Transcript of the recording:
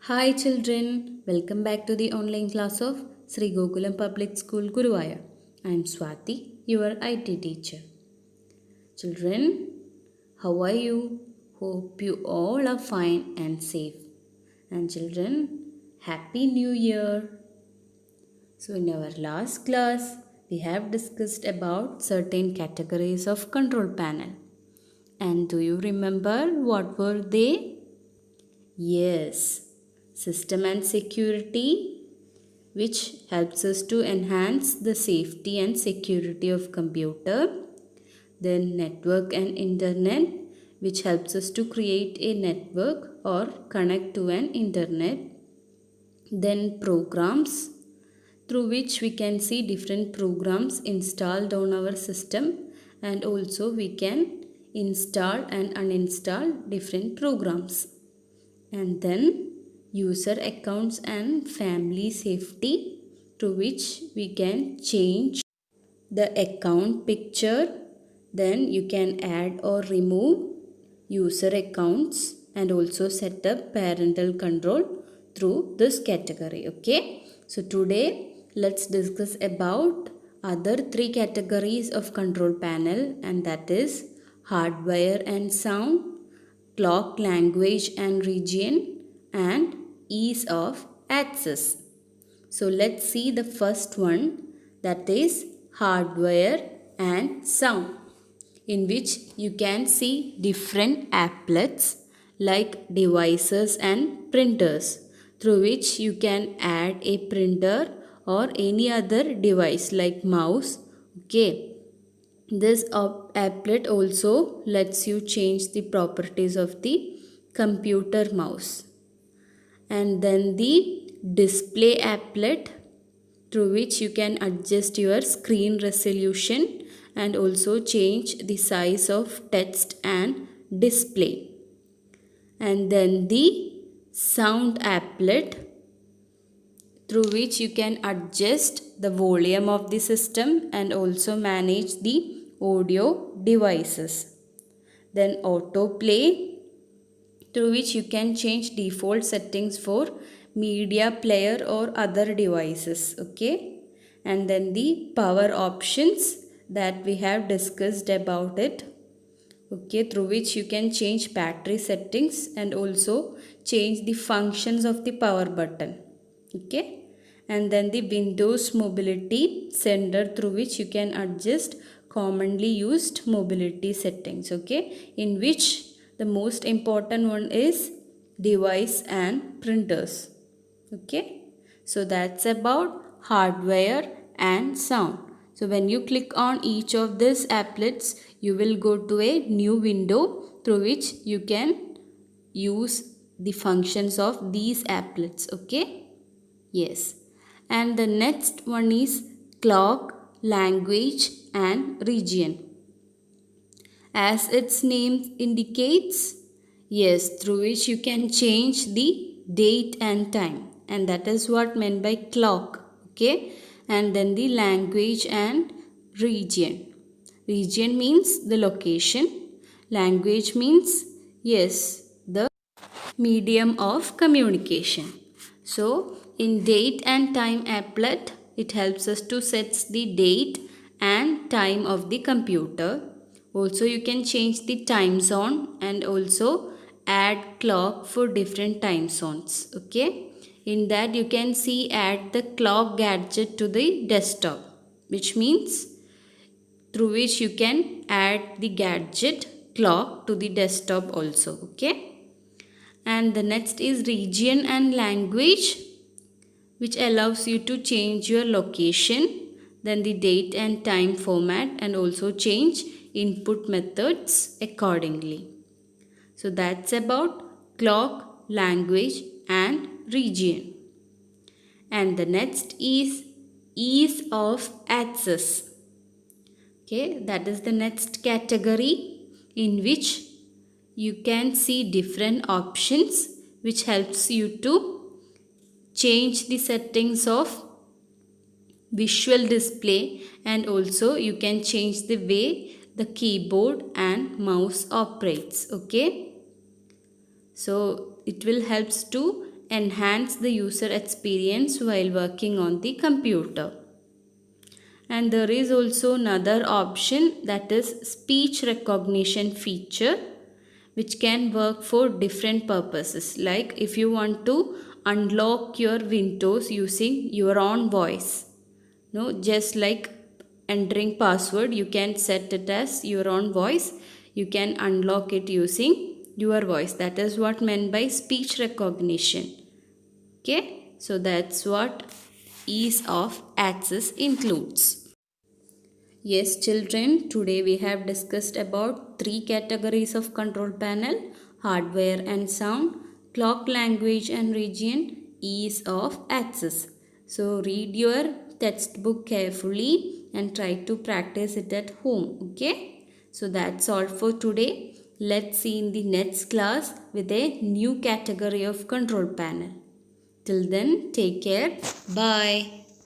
Hi children, welcome back to the online class of Sri Gokulam Public School Guruvaya. I am Swati, your IT teacher. Children, how are you? Hope you all are fine and safe. And children, Happy New Year! So in our last class, we have discussed about certain categories of control panel. And do you remember what were they? Yes, system and security, which helps us to enhance the safety and security of computer. Then network and internet, which helps us to create a network or connect to an internet. Then programs, through which we can see different programs installed on our system, and also we can install and uninstall different programs. And then user accounts and family safety, through which we can change the account picture. Then you can add or remove user accounts and also set up parental control through this category. Okay, so today let's discuss about other three categories of control panel, and that is hardware and sound, clock language and region, and ease of access. So let's see the first one, that is hardware and sound, in which you can see different applets like devices and printers, through which you can add a printer or any other device like mouse. Okay, this applet also lets you change the properties of the computer mouse. And then the display applet, through which you can adjust your screen resolution and also change the size of text and display. And then the sound applet, through which you can adjust the volume of the system and also manage the audio devices. Then autoplay, through which you can change default settings for media player or other devices. Okay, and then the power options, that we have discussed about it. Okay, through which you can change battery settings and also change the functions of the power button. Okay, and then the Windows mobility center, through which you can adjust commonly used mobility settings. Okay, in which the most important one is device and printers. Okay, so that's about hardware and sound. So when you click on each of these applets, you will go to a new window, through which you can use the functions of these applets. Okay, yes. And the next one is clock language and region. As its name indicates, yes, through which you can change the date and time, and that is what meant by clock. Okay, and then the language and region. Region means the location, language means, yes, the medium of communication. So in date and time applet, it helps us to set the date and time of the computer. Also you can change the time zone and also add clock for different time zones. Okay, in that you can see add the clock gadget to the desktop, which means through which you can add the gadget clock to the desktop also. Okay, and the next is region and language, which allows you to change your location, then the date and time format, and also change input methods accordingly. So that's about clock, language and region. And the next is ease of access. Okay, that is the next category, in which you can see different options, which helps you to change the settings of visual display, and also you can change the way the keyboard and mouse operates. Okay, so it will helps to enhance the user experience while working on the computer. And there is also another option, that is speech recognition feature, which can work for different purposes. Like if you want to unlock your windows using your own voice, no, just like entering password, you can set it as your own voice. You can unlock it using your voice. That is what meant by speech recognition. Okay, so that's what ease of access includes. Yes, children, today we have discussed about three categories of control panel: hardware and sound, clock language and region, ease of access. So read your textbook carefully and try to practice it at home. Okay, so that's all for today. Let's see in the next class with a new category of control panel. Till then, take care. Bye.